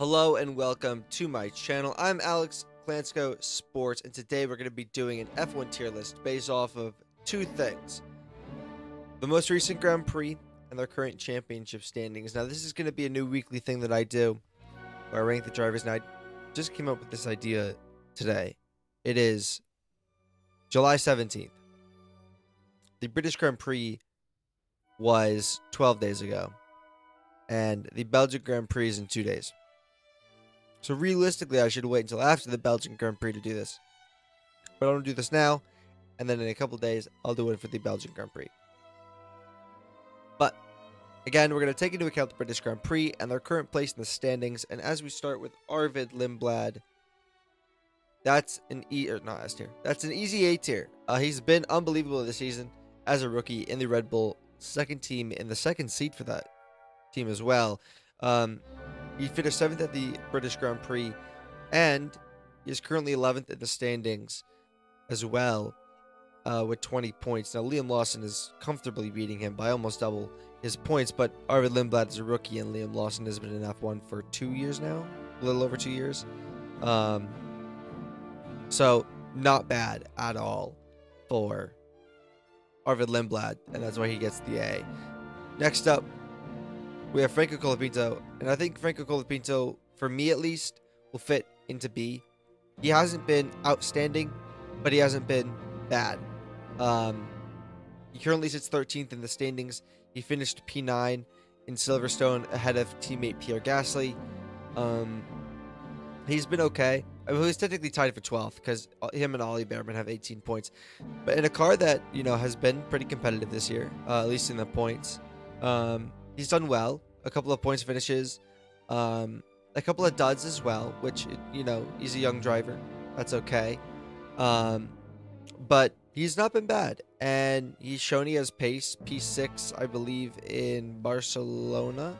Hello and welcome to my channel. I'm Alex Klansco Sports, and today we're going to be doing an F1 tier list based off of two things: the most recent Grand Prix and their current championship standings. Now, this is going to be a new weekly thing that I do where I rank the drivers, and I just came up with this idea today. It is July 17th. The British Grand Prix was 12 days ago, and the Belgian Grand Prix is in 2 days. So realistically, I should wait until after the Belgian Grand Prix to do this. But I'm going to do this now, and then in a couple days, I'll do it for the Belgian Grand Prix. But, again, we're going to take into account the British Grand Prix and their current place in the standings. And as we start with Arvid Lindblad, that's an not S tier. That's an easy A tier. He's been unbelievable this season as a rookie in the Red Bull second team, in the second seat for that team as well. He finished 7th at the British Grand Prix, and he is currently 11th in the standings as well, with 20 points. Now, Liam Lawson is comfortably beating him by almost double his points, but Arvid Lindblad is a rookie, and Liam Lawson has been in F1 for 2 years now, a little over 2 years. So, not bad at all for Arvid Lindblad, and that's why he gets the A. Next up, we have Franco Colapinto, and I think Franco Colapinto, for me at least, will fit into B. He hasn't been outstanding, but he hasn't been bad. He currently sits 13th in the standings. He finished P9 in Silverstone ahead of teammate Pierre Gasly. He's been okay. I mean, he's technically tied for 12th because him and Ollie Behrman have 18 points. But in a car that, has been pretty competitive this year, at least in the points, he's done well. A couple of points finishes, a couple of duds as well, which, he's a young driver. That's okay. But he's not been bad. And he's shown he has pace, P6, I believe, in Barcelona.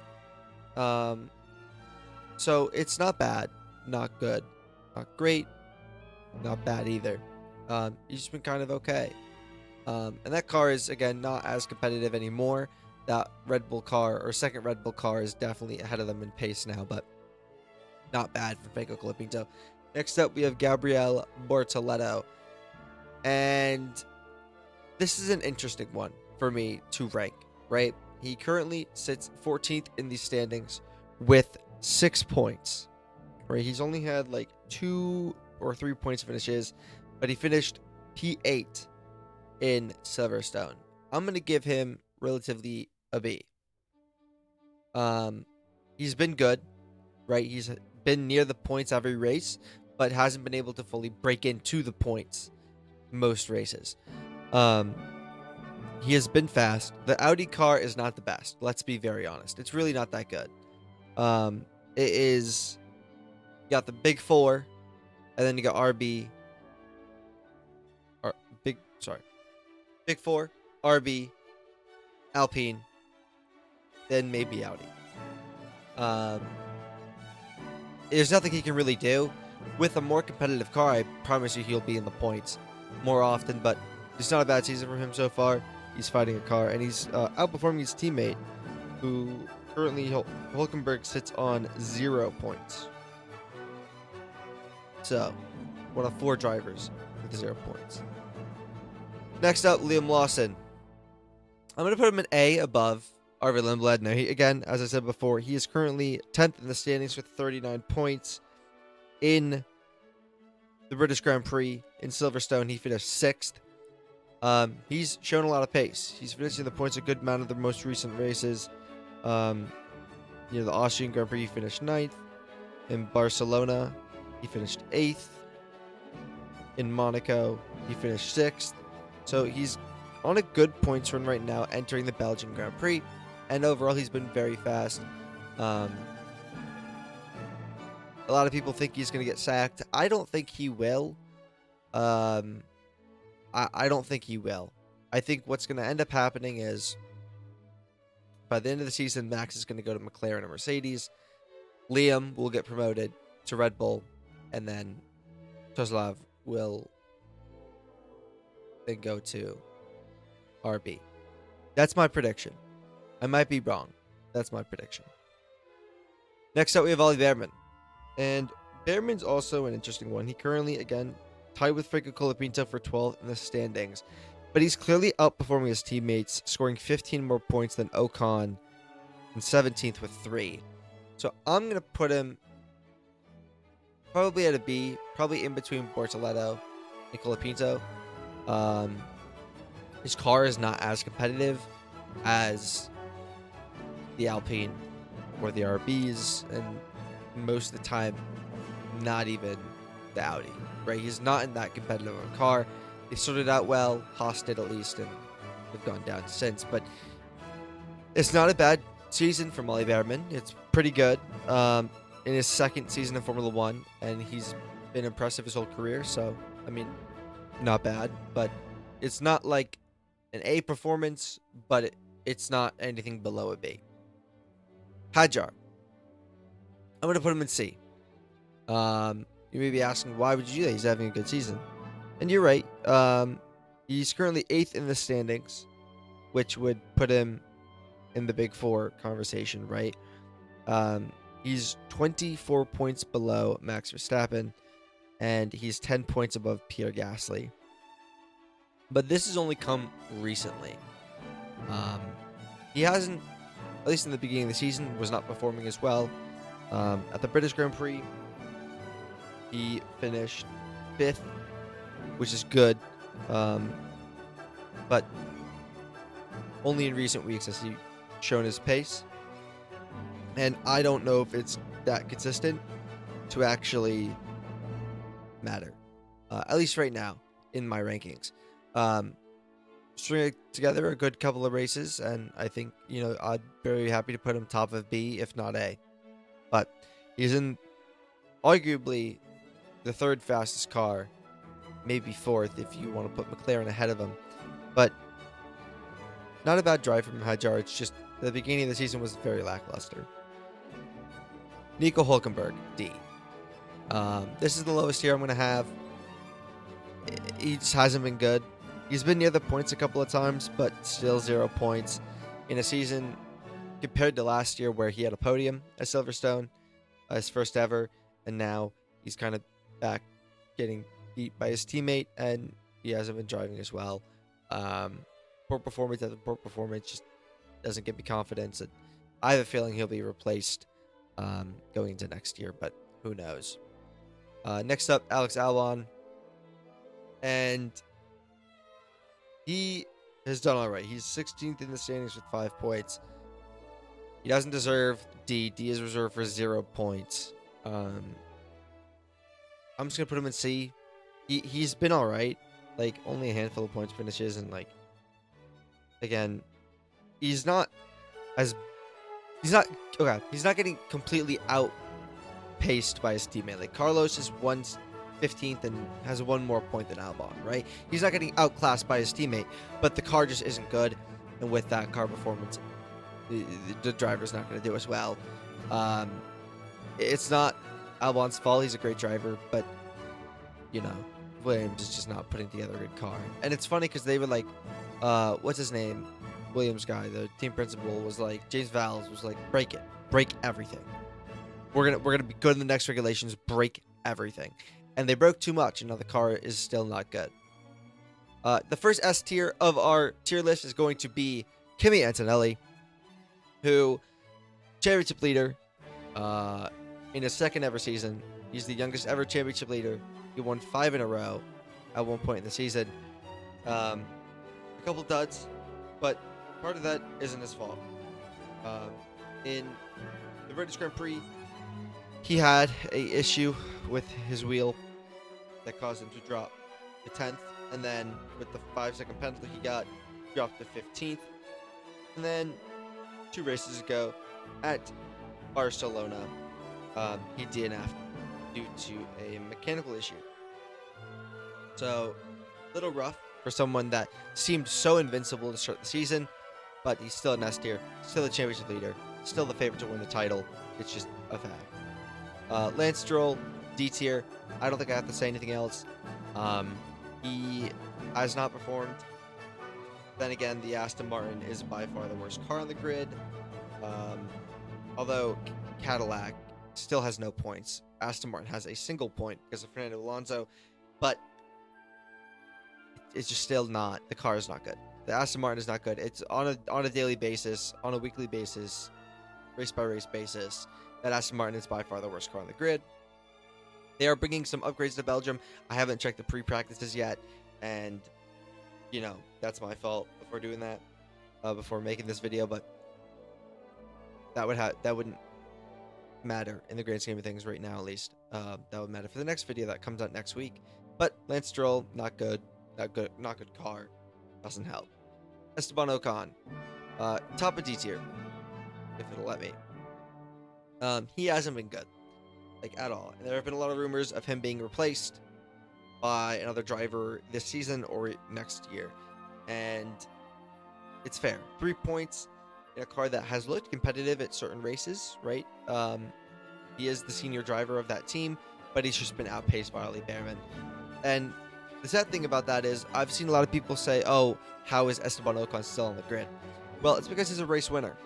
So it's not bad, not good, not great, not bad either. He's just been kind of okay. And that car is, again, not as competitive anymore. That Red Bull car, or second Red Bull car, is definitely ahead of them in pace now, but not bad for Franco Colapinto. Next up, we have Gabriele Bortoleto. And this is an interesting one for me to rank, right? He currently sits 14th in the standings with 6 points, right? He's only had like 2 or 3 points finishes, but he finished P8 in Silverstone. I'm going to give him relatively a B. He's been good, right? He's been near the points every race, but hasn't been able to fully break into the points most races. He has been fast. The Audi car is not the best. Let's be very honest. It's really not that good. It is, you got the big four, and then you got big four, RB, Alpine, then maybe Audi. There's nothing he can really do. With a more competitive car, I promise you he'll be in the points more often, but it's not a bad season for him so far. He's fighting a car, and he's outperforming his teammate, who currently, Hulkenberg, sits on 0 points. So, one of 4 drivers with 0 points. Next up, Liam Lawson. I'm going to put him an A above Arvid Lindblad. Now, again, as I said before, he is currently 10th in the standings with 39 points. In the British Grand Prix in Silverstone, he finished 6th. He's shown a lot of pace. He's finishing the points a good amount of the most recent races. The Austrian Grand Prix, he finished 9th. In Barcelona, he finished 8th. In Monaco, he finished 6th. So he's on a good points run right now, entering the Belgian Grand Prix. And overall, he's been very fast. A lot of people think he's going to get sacked. I don't think he will. I don't think he will. I think what's going to end up happening is, by the end of the season, Max is going to go to McLaren and Mercedes. Liam will get promoted to Red Bull. And then Toslav will then go to RB. That's my prediction. I might be wrong. That's my prediction. Next up, we have Ollie Behrman. And Behrman's also an interesting one. He currently, again, tied with Franco Colapinto for 12th in the standings. But he's clearly outperforming his teammates, scoring 15 more points than Ocon and 17th with 3. So I'm going to put him probably at a B, probably in between Bortoleto and Colapinto. Um, his car is not as competitive as the Alpine or the RBs, and most of the time, not even the Audi, right? He's not in that competitive of a car. They sorted out well, Haas did at least, and they've gone down since. But it's not a bad season for Molly Behrman. It's pretty good. In his second season in Formula One, and he's been impressive his whole career. So, I mean, not bad, but it's not like an A performance, but it's not anything below a B. Hadjar, I'm going to put him in C. You may be asking, why would you do that? He's having a good season. And you're right. He's currently 8th in the standings, which would put him in the Big Four conversation, right? He's 24 points below Max Verstappen, and he's 10 points above Pierre Gasly. But this has only come recently. He hasn't, at least in the beginning of the season, was not performing as well. At the British Grand Prix, he finished 5th, which is good. But only in recent weeks has he shown his pace. And I don't know if it's that consistent to actually matter. At least right now in my rankings. String together a good couple of races, and I think, I'd be very happy to put him top of B, if not A. But he's in arguably the third fastest car, maybe fourth if you want to put McLaren ahead of him. But not a bad drive from Hadjar. It's just the beginning of the season was very lackluster. Nico Hulkenberg, D. This is the lowest tier I'm going to have. He just hasn't been good. He's been near the points a couple of times, but still 0 points in a season compared to last year where he had a podium at Silverstone, his first ever, and now he's kind of back getting beat by his teammate, and he hasn't been driving as well. Poor performance after poor performance just doesn't give me confidence. And I have a feeling he'll be replaced going into next year, but who knows. Next up, Alex Albon. And he has done all right. He's 16th in the standings with 5 points. He doesn't deserve D. D is reserved for 0 points. I'm just going to put him in C. He's been all right. Like, only a handful of points finishes. And, like, again, he's not getting completely outpaced by his teammate. Like, Carlos is 15th and has 1 more point than Albon, right? He's not getting outclassed by his teammate, but the car just isn't good. And with that car performance, the driver's not going to do as well. It's not Albon's fault. He's a great driver, but, Williams is just not putting together a good car. And it's funny because they were like, what's his name? Williams guy, the team principal, was like, James Vowles was like, break it. Break everything. We're gonna be good in the next regulations. Break everything. And they broke too much, and now the car is still not good. The first S tier of our tier list is going to be Kimi Antonelli, who, championship leader, in his second ever season. He's the youngest ever championship leader. He won 5 in a row at one point in the season. A couple duds, but part of that isn't his fault. In the British Grand Prix, he had a issue with his wheel that caused him to drop to 10th, and then with the 5-second penalty he got, dropped to 15th. And then 2 races ago at Barcelona, he DNF'd due to a mechanical issue. So, a little rough for someone that seemed so invincible to start the season, but he's still an S tier, still a championship leader, still the favorite to win the title. It's just a fact. Lance Stroll, D tier. I don't think I have to say anything else. He has not performed. Then again, the Aston Martin is by far the worst car on the grid. Although Cadillac still has no points. Aston Martin has a single point because of Fernando Alonso, but it's just still not. The car is not good. The Aston Martin is not good. It's on a daily basis, on a weekly basis, race by race basis. That Aston Martin is by far the worst car on the grid. They are bringing some upgrades to Belgium. I haven't checked the pre-practices yet, and that's my fault before doing that, before making this video. But that wouldn't matter in the grand scheme of things right now, at least. That would matter for the next video that comes out next week. But Lance Stroll, not good, not good car, doesn't help. Esteban Ocon, top of D tier, if it'll let me. He hasn't been good, like, at all. And there have been a lot of rumors of him being replaced by another driver this season or next year. And it's fair. 3 points in a car that has looked competitive at certain races, right? He is the senior driver of that team, but he's just been outpaced by Ollie Behrman. And the sad thing about that is I've seen a lot of people say, oh, how is Esteban Ocon still on the grid? Well, it's because he's a race winner.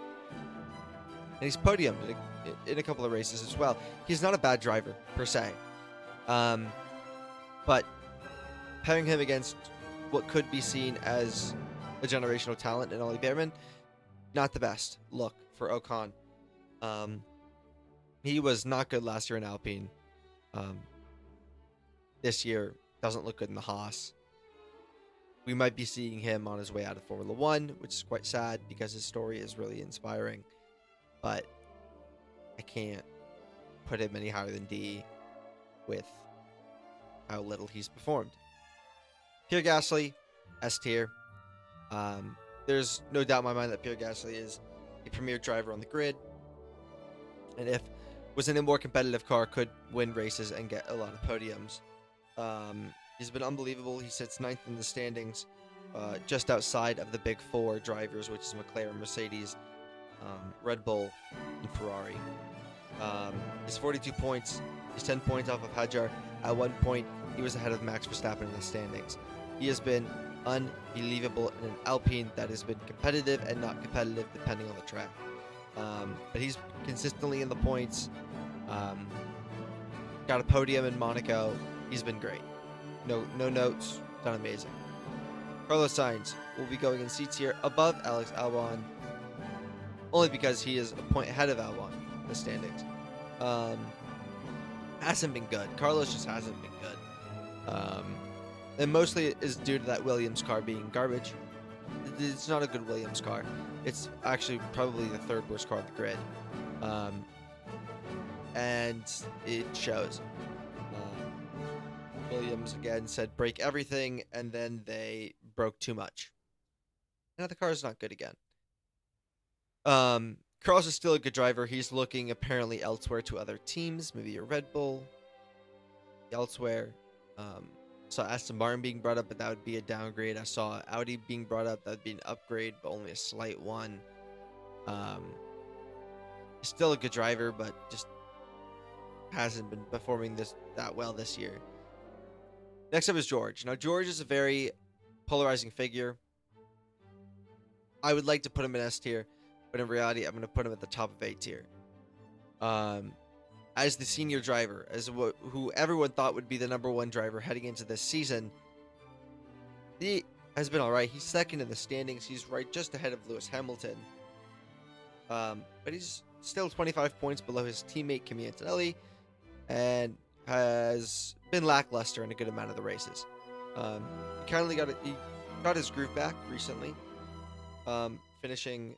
And he's podiumed in a couple of races as well. He's not a bad driver, per se. But pairing him against what could be seen as a generational talent in Ollie Behrman, not the best look for Ocon. He was not good last year in Alpine. This year doesn't look good in the Haas. We might be seeing him on his way out of Formula One, which is quite sad because his story is really inspiring. But I can't put him any higher than D with how little he's performed. Pierre Gasly, S tier. There's no doubt in my mind that Pierre Gasly is a premier driver on the grid, and if was in a more competitive car, could win races and get a lot of podiums. He's been unbelievable. He sits 9th in the standings, just outside of the big four drivers, which is McLaren, Mercedes, Red Bull, and Ferrari. He's 42 points. He's 10 points off of Hajar. At one point, he was ahead of Max Verstappen in the standings. He has been unbelievable in an Alpine that has been competitive and not competitive depending on the track. But he's consistently in the points. Got a podium in Monaco. He's been great. No notes. Done amazing. Carlos Sainz will be going in C tier above Alex Albon, only because he is a point ahead of Albon in the standings. Hasn't been good. Carlos just hasn't been good. And mostly is due to that Williams car being garbage. It's not a good Williams car. It's actually probably the third worst car on the grid. And it shows. Williams again said break everything, and then they broke too much. Now the car is not good again. Carlos is still a good driver. He's looking apparently elsewhere to other teams, maybe a Red Bull, elsewhere. Saw Aston Martin being brought up, but that would be a downgrade. I saw Audi being brought up. That would be an upgrade, but only a slight one. He's still a good driver, but just hasn't been performing that well this year. Next up is George. Now, George is a very polarizing figure. I would like to put him in S tier, but in reality, I'm going to put him at the top of A tier. As the senior driver, as who everyone thought would be the #1 driver heading into this season, he has been all right. He's second in the standings. He's right just ahead of Lewis Hamilton. But he's still 25 points below his teammate Kimi Antonelli, and has been lackluster in a good amount of the races. He got his groove back recently, finishing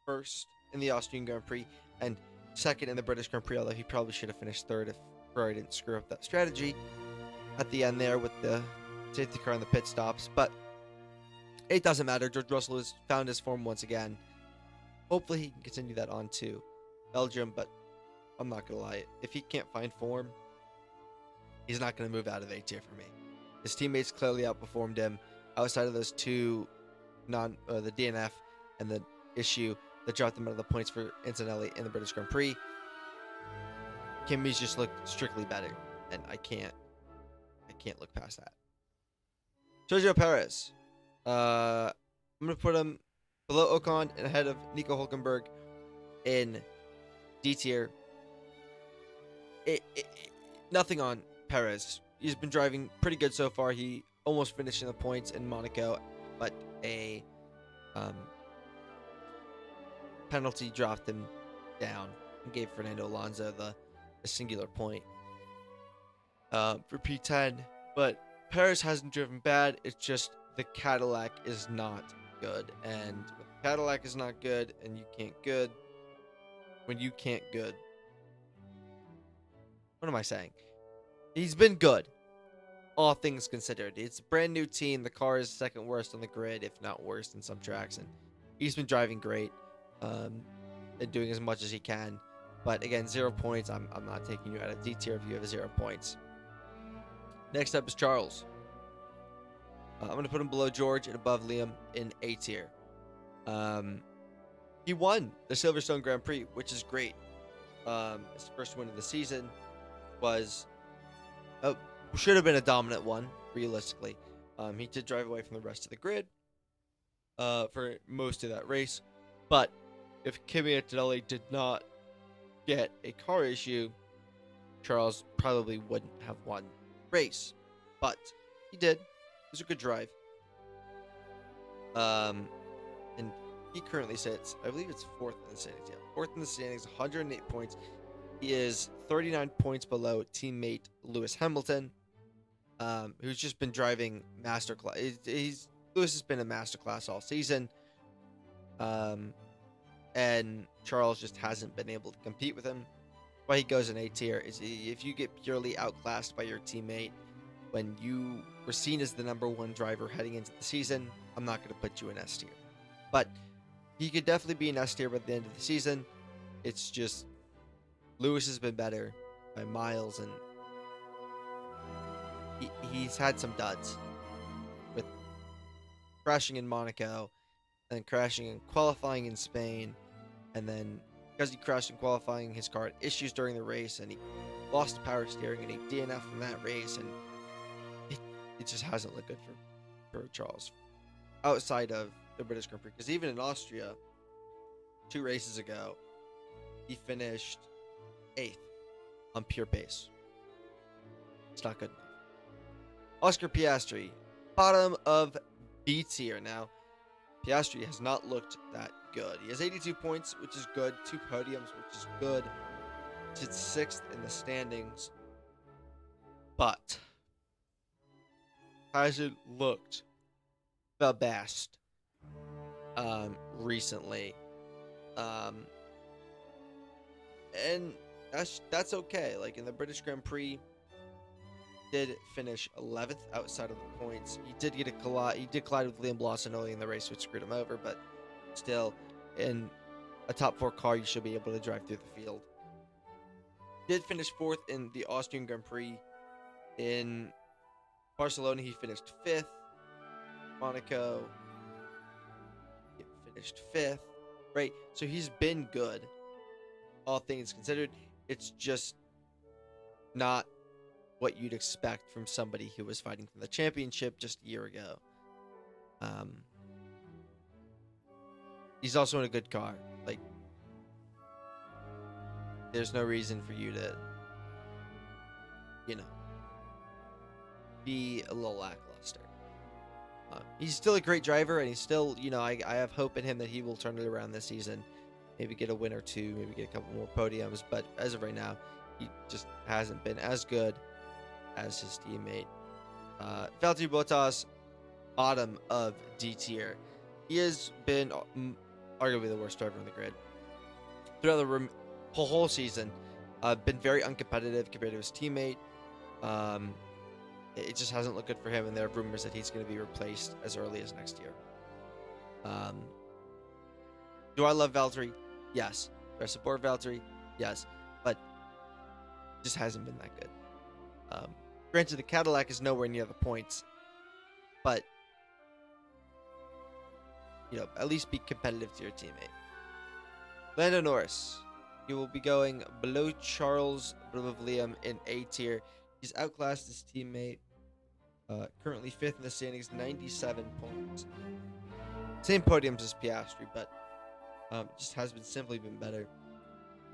first in the Austrian Grand Prix and second in the British Grand Prix, although he probably should have finished third if Ferrari didn't screw up that strategy at the end there with the safety car and the pit stops. But it doesn't matter. George Russell has found his form once again. Hopefully he can continue that on to Belgium, but I'm not going to lie. If he can't find form, he's not going to move out of A tier for me. His teammates clearly outperformed him. Outside of those two, the DNF and the issue that dropped them out of the points for Antonelli in the British Grand Prix, Kimi's just looked strictly better, and I can't look past that. Sergio Perez, I'm going to put him below Ocon and ahead of Nico Hülkenberg in D tier. nothing on Perez. He's been driving pretty good so far. He almost finished in the points in Monaco, but a penalty dropped him down and gave Fernando Alonso the singular point for P10. But Perez hasn't driven bad. It's just the Cadillac is not good, and when the Cadillac is not good, and you can't good. When you can't good, what am I saying? He's been good, all things considered. It's a brand new team. The car is second worst on the grid, if not worst in some tracks, and he's been driving great, and doing as much as he can. But again, 0 points. I'm not taking you out of D tier if you have 0 points. Next up is Charles. I'm going to put him below George and above Liam in A tier. He won the Silverstone Grand Prix, which is great. His first win of the season should have been a dominant one, realistically. He did drive away from the rest of the grid for most of that race. But if Kimi Antonelli did not get a car issue, Charles probably wouldn't have won the race. But he did. It was a good drive. And he currently sits, I believe it's 4th in the standings. Yeah, 4th in the standings, 108 points. He is 39 points below teammate Lewis Hamilton, who's just been driving masterclass. Lewis has been a masterclass all season, and Charles just hasn't been able to compete with him. Why he goes in A tier is if you get purely outclassed by your teammate when you were seen as the #1 driver heading into the season, I'm not going to put you in S tier. But he could definitely be in S tier by the end of the season. It's just Lewis has been better by miles, and he's had some duds with crashing in Monaco, and crashing in qualifying in Spain, and then because he crashed in qualifying, his car had issues during the race, and he lost power steering, and he DNF from that race, and it just hasn't looked good for Charles outside of the British Grand Prix. Because even in Austria, 2 races ago, he finished 8th on pure pace. It's not good enough. Oscar Piastri, bottom of B tier. Now, Piastri has not looked that good. He has 82 points, which is good. 2 podiums, which is good. Sits 6th in the standings. But hasn't looked the best recently. And that's okay. Like in the British Grand Prix, did finish 11th outside of the points. He did collide with Liam Lawson early in the race, which screwed him over, but still, in a top 4 car, you should be able to drive through the field. Did finish 4th in the Austrian Grand Prix. In Barcelona, he finished 5th. Monaco, he finished 5th. Right, so he's been good, all things considered. It's just not what you'd expect from somebody who was fighting for the championship just a year ago. He's also in a good car. Like, there's no reason for you to, be a little lackluster. He's still a great driver, and he's still, I have hope in him that he will turn it around this season. Maybe get a win or 2, maybe get a couple more podiums. But as of right now, he just hasn't been as good as his teammate. Valtteri Bottas, bottom of D tier. He has been arguably the worst driver on the grid throughout the whole season. Been very uncompetitive compared to his teammate. It just hasn't looked good for him, and there are rumors that he's going to be replaced as early as next year. Do I love Valtteri? Yes. Do I support Valtteri? Yes. But it just hasn't been that good. Granted, the Cadillac is nowhere near the points, but at least be competitive to your teammate. Lando Norris, he will be going below Charles, below Liam in A tier. He's outclassed his teammate. Currently 5th in the standings, 97 points. Same podiums as Piastri, but just has simply been better.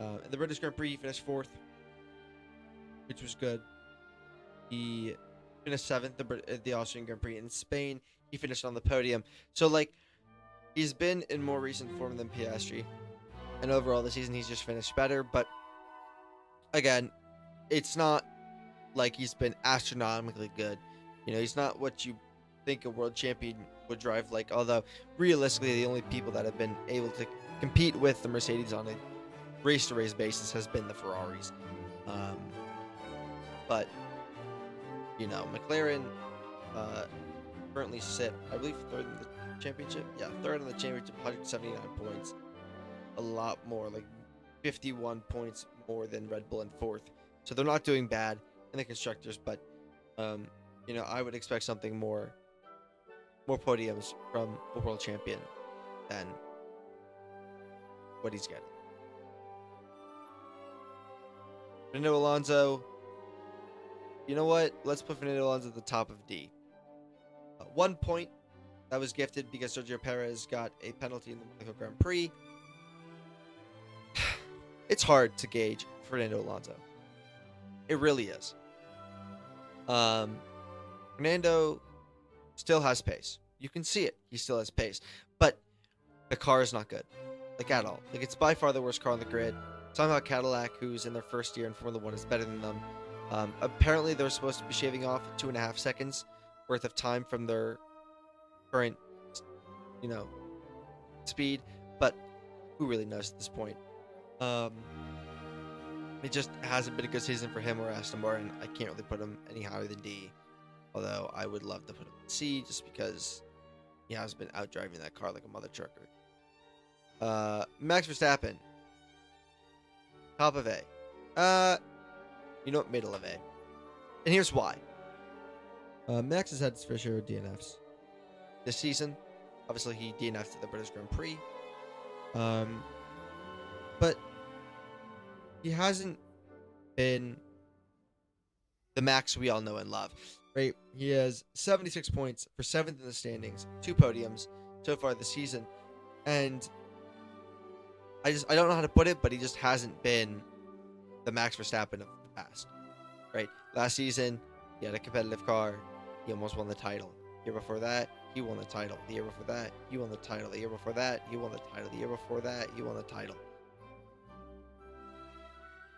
In the British Grand Prix, he finished 4th. which was good. He finished 7th at the Austrian Grand Prix. In Spain, he finished on the podium. So, like, he's been in more recent form than Piastri. And overall, this season, he's just finished better. But, again, it's not like he's been astronomically good. He's not what you think a world champion would drive like. Although, realistically, the only people that have been able to compete with the Mercedes on a race-to-race basis has been the Ferraris. But, McLaren currently sit, I believe, third in the championship. Yeah, third in the championship, 179 points. A lot more, like 51 points more than Red Bull in fourth. So they're not doing bad in the constructors, but, I would expect something more podiums from a world champion than what he's getting. Fernando Alonso, you know what? Let's put Fernando Alonso at the top of D. 1 point that was gifted because Sergio Perez got a penalty in the Monaco Grand Prix. It's hard to gauge Fernando Alonso. It really is. Fernando still has pace. You can see it. He still has pace. But the car is not good. Like, at all. Like, it's by far the worst car on the grid. Somehow Cadillac, who's in their first year in Formula 1, is better than them. Apparently, they're supposed to be shaving off 2.5 seconds worth of time from their current, speed. But who really knows at this point? It just hasn't been a good season for him or Aston Martin. I can't really put him any higher than D. Although I would love to put him in C just because he has been out driving that car like a mother trucker. Max Verstappen. Top of A. Middle of A. And here's why. Max has had his fair share of DNFs this season. Obviously, he DNF'd at the British Grand Prix. But he hasn't been the Max we all know and love. Right? He has 76 points for 7th in the standings, 2 podiums so far this season. And I don't know how to put it, but he just hasn't been the Max Verstappen of the past. Right? Last season, he had a competitive car. He almost won the title. The year before that, he won the title. The year before that, he won the title. The year before that, he won the title. The year before that, he won the title.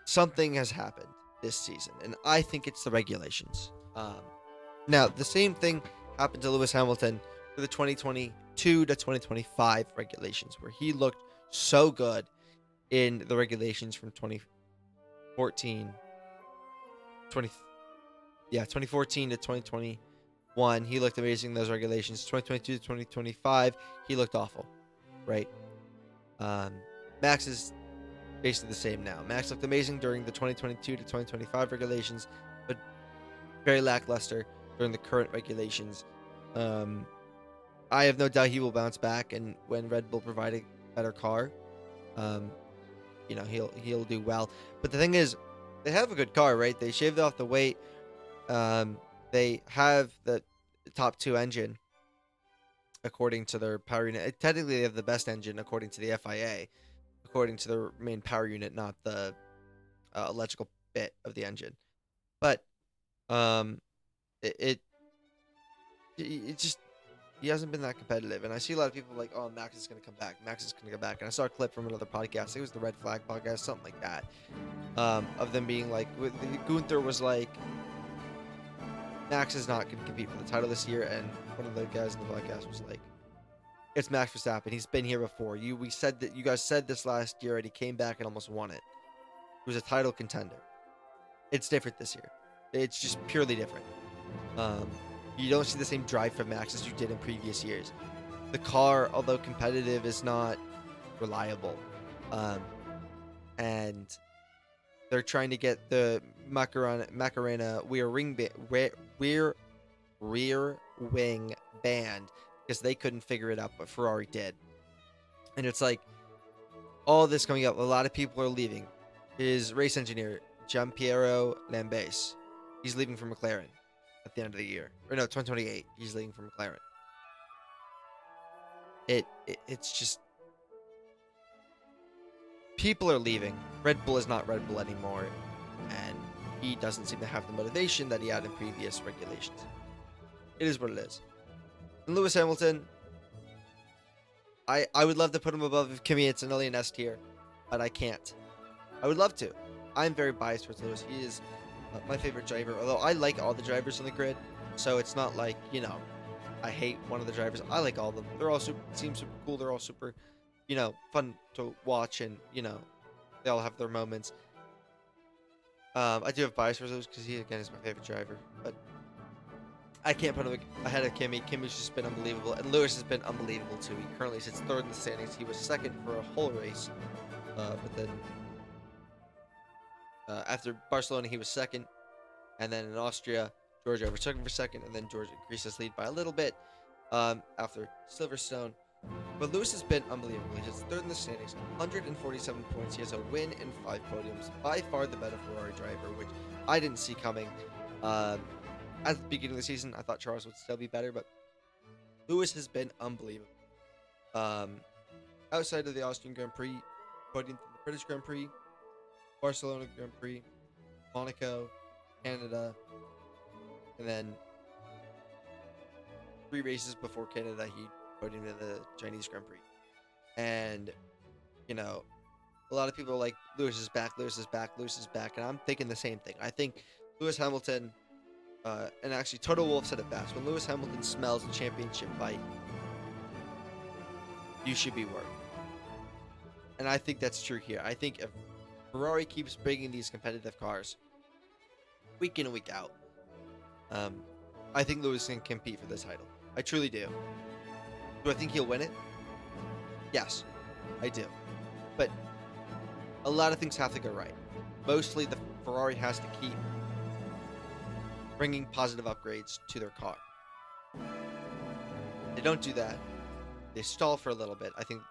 Something has happened this season, and I think it's the regulations. Now, the same thing happened to Lewis Hamilton for the 2022 to 2025 regulations, where he looked so good in the regulations from 2014 to 2021. He looked amazing in those regulations. 2022 to 2025, he looked awful, right? Max is basically the same now. Max looked amazing during the 2022 to 2025 regulations, but very lackluster during the current regulations. I have no doubt he will bounce back, and when Red Bull provide a better car, he'll do well. But the thing is, they have a good car, right? They shaved off the weight. They have the top 2 engine according to their power unit. Technically, they have the best engine according to the FIA, according to their main power unit, not the electrical bit of the engine. But it just, he hasn't been that competitive. And I see a lot of people like, oh, Max is going to come back. Max is going to come back. And I saw a clip from another podcast. I think it was the Red Flag podcast, something like that, of them being like, Gunther was like, Max is not going to compete for the title this year. And one of the guys in the podcast was like, it's Max Verstappen. He's been here before. You guys said this last year, and he came back and almost won it. He was a title contender. It's different this year. It's just purely different. You don't see the same drive from Max as you did in previous years. The car, although competitive, is not reliable. And they're trying to get the Macarena rear wing banned because they couldn't figure it out, but Ferrari did. And it's like, all this coming up, a lot of people are leaving. His race engineer, Giampiero Lambase, he's leaving for McLaren at the end of the year. Or no, 2028, he's leaving for McLaren. It's just, people are leaving. Red Bull is not Red Bull anymore. And he doesn't seem to have the motivation that he had in previous regulations. It is what it is. And Lewis Hamilton, I would love to put him above Kimi Antonelli and S tier, but I can't. I would love to. I'm very biased towards Lewis. He is my favorite driver, although I like all the drivers on the grid, so it's not like, I hate one of the drivers. I like all of them. They're all seem super cool. They're all super, fun to watch, and, they all have their moments. I do have bias for Lewis because he, again, is my favorite driver, but I can't put him ahead of Kimi. Kimi's just been unbelievable, and Lewis has been unbelievable too. He currently sits third in the standings. He was second for a whole race, but then after Barcelona, he was second, and then in Austria, George overtook him for second, and then George increased his lead by a little bit after Silverstone. But Lewis has been unbelievable. He sits third in the standings, 147 points. He has a win and 5 podiums. By far the better Ferrari driver, which I didn't see coming. At the beginning of the season, I thought Charles would still be better, but Lewis has been unbelievable. Outside of the Austrian Grand Prix, podium from the British Grand Prix, Barcelona Grand Prix, Monaco, Canada, and then 3 races before Canada, he podiumed in the Chinese Grand Prix. And, a lot of people are like, Lewis is back, Lewis is back, Lewis is back, and I'm thinking the same thing. I think Lewis Hamilton... and actually, Toto Wolff said it best. When Lewis Hamilton smells a championship fight, you should be worried. And I think that's true here. I think if Ferrari keeps bringing these competitive cars week in and week out, I think Lewis can compete for the title. I truly do. Do I think he'll win it? Yes, I do. But a lot of things have to go right. Mostly the Ferrari has to keep bringing positive upgrades to their car. They don't do that. They stall for a little bit. I think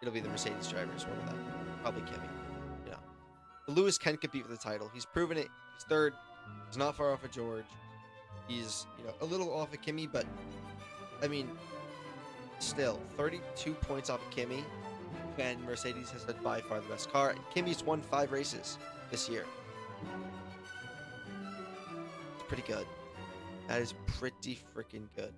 it'll be the Mercedes drivers, one of them. Probably Kimi. But Lewis can compete for the title. He's proven it. He's third. He's not far off of George. He's, a little off of Kimi, but, still, 32 points off of Kimi, and Mercedes has had by far the best car, and Kimi's won 5 races this year. Pretty good. That is pretty freaking good.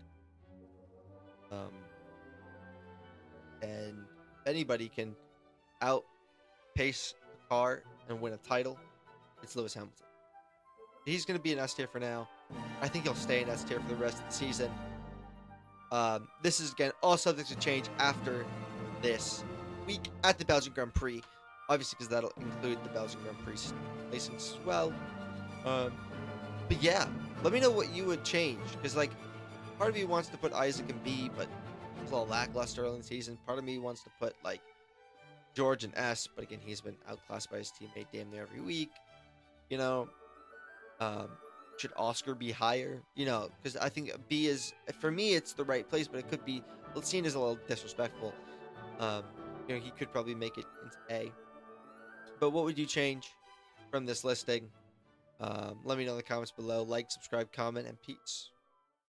And if anybody can outpace the car and win a title, it's Lewis Hamilton. He's going to be an S tier for now. I think he'll stay in S tier for the rest of the season. This is, again, all subject to change after this week at the Belgian Grand Prix. Obviously, because that'll include the Belgian Grand Prix placings as well. But yeah, let me know what you would change. Because, part of me wants to put Isaac in B, but it's a little lackluster early in the season. Part of me wants to put, George in S, but again, he's been outclassed by his teammate damn near every week. Should Oscar be higher? Because I think B is, for me, it's the right place, but it could be, seen as a little disrespectful. He could probably make it into A. But what would you change from this listing? Let me know in the comments below. Like, subscribe, comment, and peace.